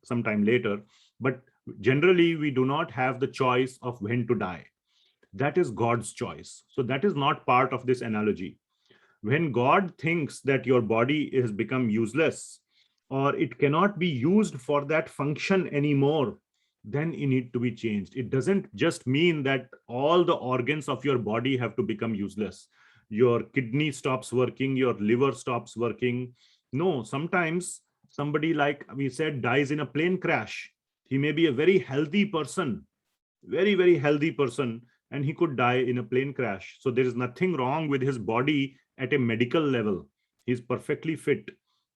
sometime later, but generally we do not have the choice of when to die. That is God's choice. So that is not part of this analogy. When God thinks that your body has become useless or it cannot be used for that function anymore, then it need to be changed. It doesn't just mean that all the organs of your body have to become useless. Your kidney stops working, your liver stops working. No, sometimes somebody, like we said, dies in a plane crash. He may be a very healthy person, very, very healthy person, and he could die in a plane crash. So there is nothing wrong with his body at a medical level. He's perfectly fit.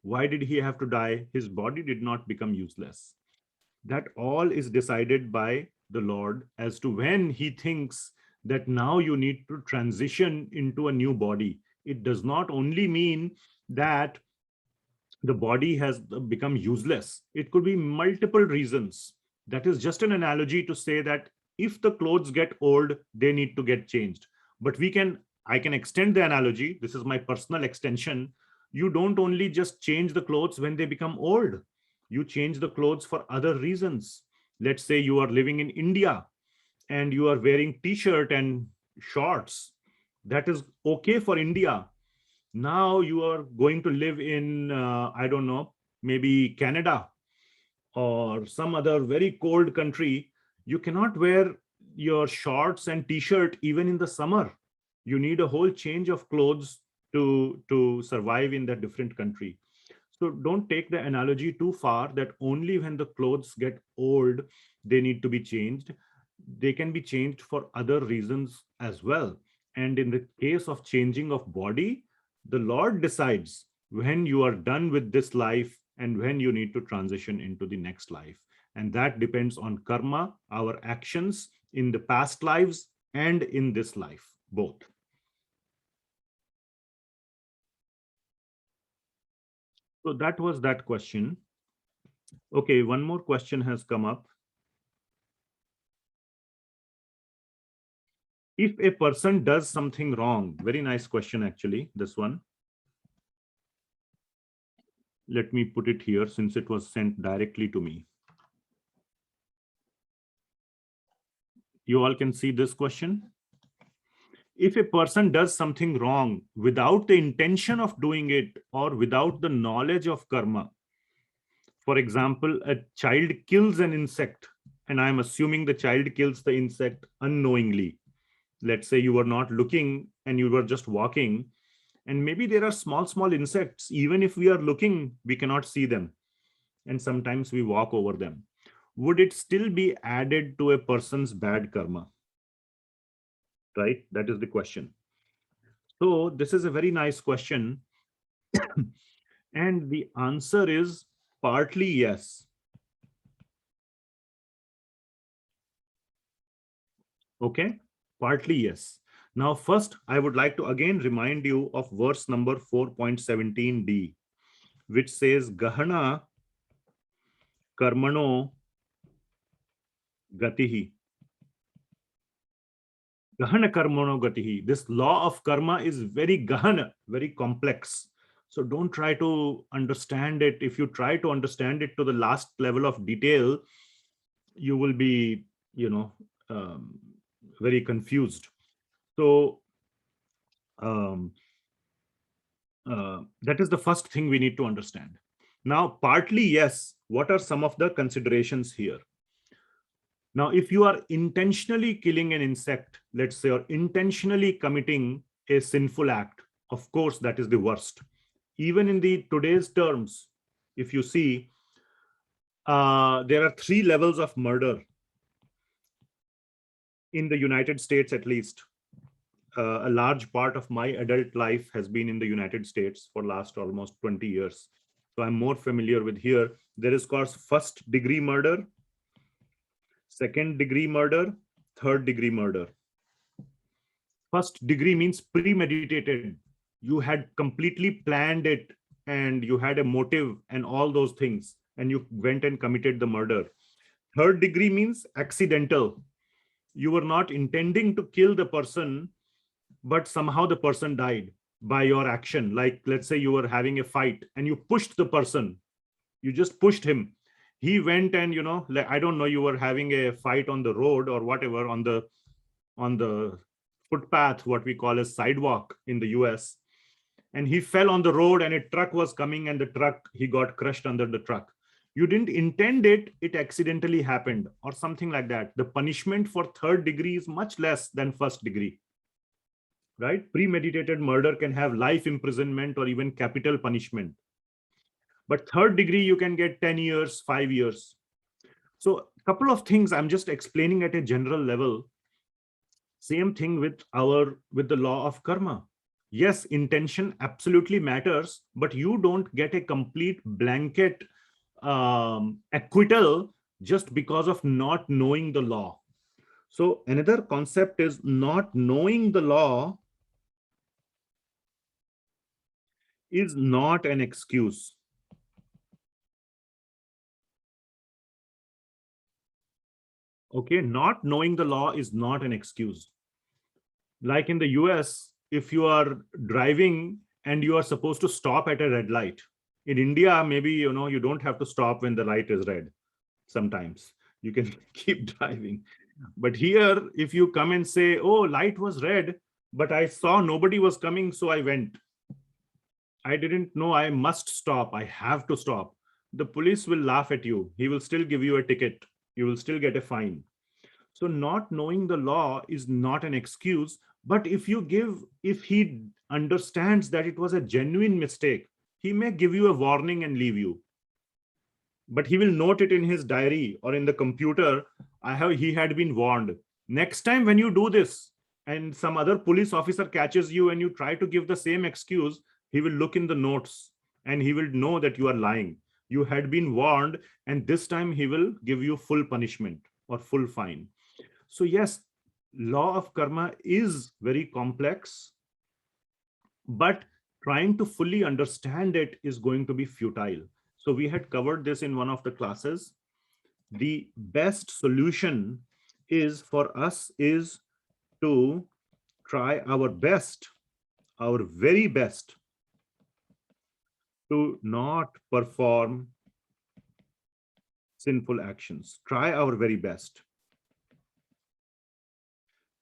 Why did he have to die? His body did not become useless. That all is decided by the Lord as to when he thinks that now you need to transition into a new body. It does not only mean that the body has become useless. It could be multiple reasons. That is just an analogy to say that if the clothes get old, they need to get changed. But I can extend the analogy. This is my personal extension. You don't only just change the clothes when they become old. You change the clothes for other reasons. Let's say you are living in India and you are wearing t-shirt and shorts. That is okay for India. Now you are going to live in, I don't know, maybe Canada or some other very cold country. You cannot wear your shorts and t-shirt even in the summer. You need a whole change of clothes to survive in that different country. So don't take the analogy too far that only when the clothes get old, they need to be changed. They can be changed for other reasons as well. And in the case of changing of body, the Lord decides when you are done with this life and when you need to transition into the next life. And that depends on karma, our actions in the past lives and in this life, both. So that was that question. Okay, one more question has come up. If a person does something wrong, very nice question actually, this one. Let me put it here since it was sent directly to me. You all can see this question. If a person does something wrong without the intention of doing it or without the knowledge of karma, for example, a child kills an insect, and I'm assuming the child kills the insect unknowingly. Let's say you were not looking and you were just walking, and maybe there are small insects. Even if we are looking, we cannot see them. And sometimes we walk over them. Would it still be added to a person's bad karma? Right? That is the question. So this is a very nice question. And the answer is partly yes. Okay, partly yes. Now, first, I would like to again remind you of verse number 4.17d, which says Gahana Karmano Gatihi. Gahana Karmano Gatihi. This law of karma is very gahana, very complex. So don't try to understand it. If you try to understand it to the last level of detail, you will be, very confused. So that is the first thing we need to understand. Now, partly yes, what are some of the considerations here? Now, if you are intentionally killing an insect, let's say, or intentionally committing a sinful act, of course, that is the worst. Even in the today's terms, if you see, there are 3 levels of murder in the United States, at least. A large part of my adult life has been in the United States for last almost 20 years. So I'm more familiar with here. There is, of course, 1st degree murder, 2nd degree murder, 3rd degree murder. 1st degree means premeditated. You had completely planned it and you had a motive and all those things, and you went and committed the murder. 3rd degree means accidental. You were not intending to kill the person, but somehow the person died by your action. Like, let's say you were having a fight and you pushed the person. You just pushed him. He went and, I don't know, you were having a fight on the road or whatever, on the footpath, what we call a sidewalk in the US. And he fell on the road and a truck was coming, and he got crushed under the truck. You didn't intend it, it accidentally happened, or something like that. The punishment for 3rd degree is much less than 1st degree. Right? Premeditated murder can have life imprisonment or even capital punishment. But 3rd degree, you can get 10 years, 5 years. So a couple of things I'm just explaining at a general level. Same thing with the law of karma. Yes, intention absolutely matters, but you don't get a complete blanket acquittal just because of not knowing the law. So another concept is not knowing the law is not an excuse. Okay, not knowing the law is not an excuse. Like in the US, if you are driving and you are supposed to stop at a red light. In India, maybe, you don't have to stop when the light is red. Sometimes you can keep driving. But here, if you come and say, oh, light was red, but I saw nobody was coming, so I went. I didn't know I must stop. I have to stop. The police will laugh at you. He will still give you a ticket. You will still get a fine. So not knowing the law is not an excuse. But if he understands that it was a genuine mistake, he may give you a warning and leave you. But he will note it in his diary or in the computer. He had been warned. Next time when you do this and some other police officer catches you and you try to give the same excuse, he will look in the notes and he will know that you are lying. You had been warned, and this time he will give you full punishment or full fine. So yes, law of karma is very complex, but trying to fully understand it is going to be futile. So we had covered this in one of the classes. The best solution is for us is to try our best, our very best, to not perform sinful actions. Try our very best.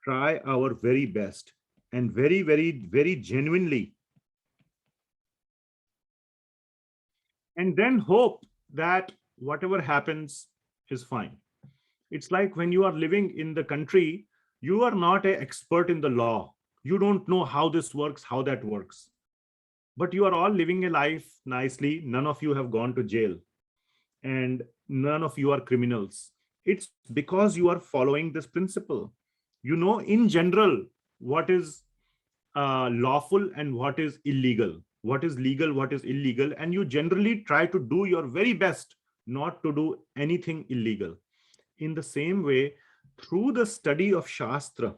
try our very best and very, very, very genuinely, and then hope that whatever happens is fine. It's like when you are living in the country, you are not an expert in the law. You don't know how this works, how that works. But you are all living a life nicely. None of you have gone to jail and none of you are criminals. It's because you are following this principle. You know, in general, what is lawful and what is illegal, what is legal, what is illegal. And you generally try to do your very best not to do anything illegal. In the same way, through the study of Shastra,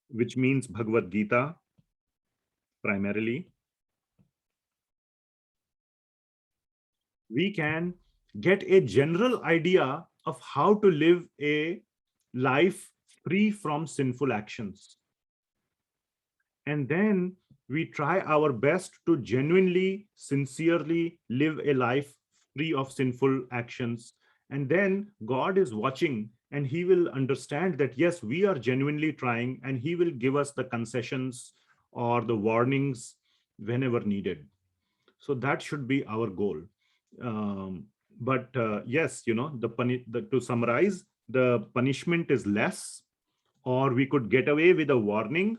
which means Bhagavad Gita primarily, we can get a general idea of how to live a life free from sinful actions. And then we try our best to genuinely, sincerely live a life free of sinful actions. And then God is watching and he will understand that, yes, we are genuinely trying, and he will give us the concessions or the warnings whenever needed. So that should be our goal. Yes, you know, to summarize, the punishment is less, or we could get away with a warning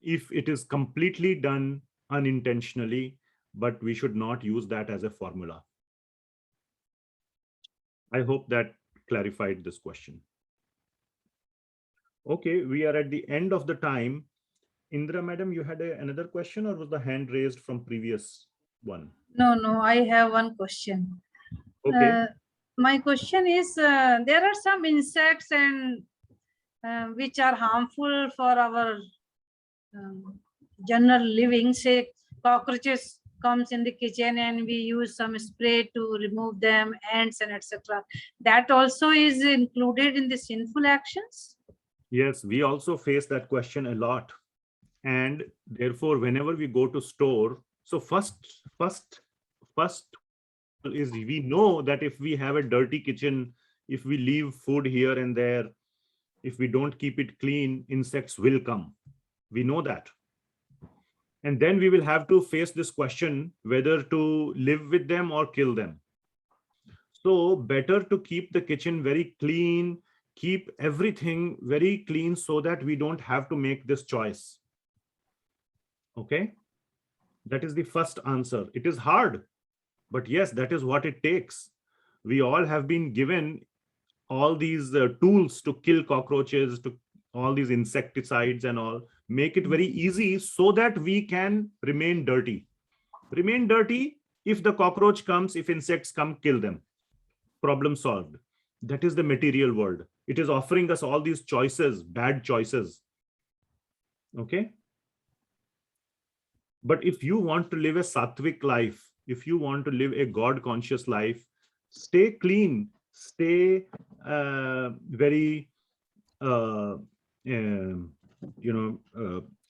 if it is completely done unintentionally, but we should not use that as a formula. I hope that clarified this question. Okay, we are at the end of the time. Indra, madam, you had another question, or was the hand raised from previous one? No, I have one question. Okay. My question is, there are some insects and which are harmful for our general living. Say cockroaches comes in the kitchen and we use some spray to remove them, ants and etc. That also is included in the sinful actions? Yes, we also face that question a lot. And therefore, whenever we go to store, so first is, we know that if we have a dirty kitchen, if we leave food here and there, if we don't keep it clean, insects will come. We know that. And then we will have to face this question whether to live with them or kill them. So better to keep the kitchen very clean, keep everything very clean so that we don't have to make this choice. Okay, that is the first answer. It is hard, but yes, that is what it takes. We all have been given all these tools to kill cockroaches, to all these insecticides and all. Make it very easy so that we can remain dirty. Remain dirty. If the cockroach comes, if insects come, kill them. Problem solved. That is the material world. It is offering us all these choices, bad choices. Okay. But if you want to live a sattvic life, if you want to live a God-conscious life, stay clean, stay very,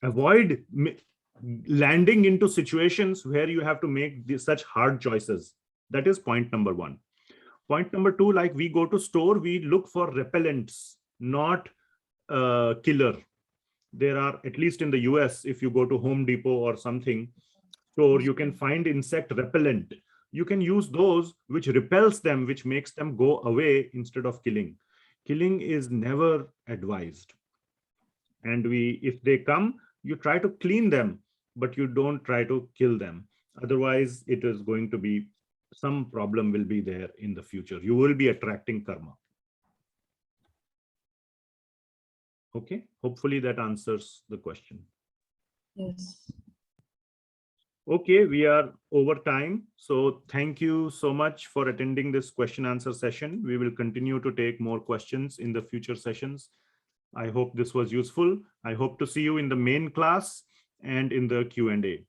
avoid landing into situations where you have to make such hard choices. That is point number one. Point number two, like we go to store, we look for repellents, not killer. There are, at least in the US, if you go to Home Depot or something store, you can find insect repellent. You can use those which repels them, which makes them go away instead of killing. Killing is never advised. And if they come, you try to clean them, but you don't try to kill them. Otherwise, it is going to be, some problem will be there in the future. You will be attracting karma. Okay, hopefully that answers the question. Yes. Okay, we are over time. So thank you so much for attending this question answer session. We will continue to take more questions in the future sessions. I hope this was useful. I hope to see you in the main class and in the Q&A.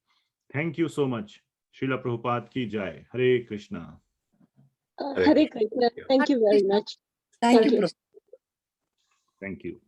Thank you so much. Srila Prabhupada ki jai. Hare Krishna. Hare Krishna. Thank you very much. Thank you. Thank you.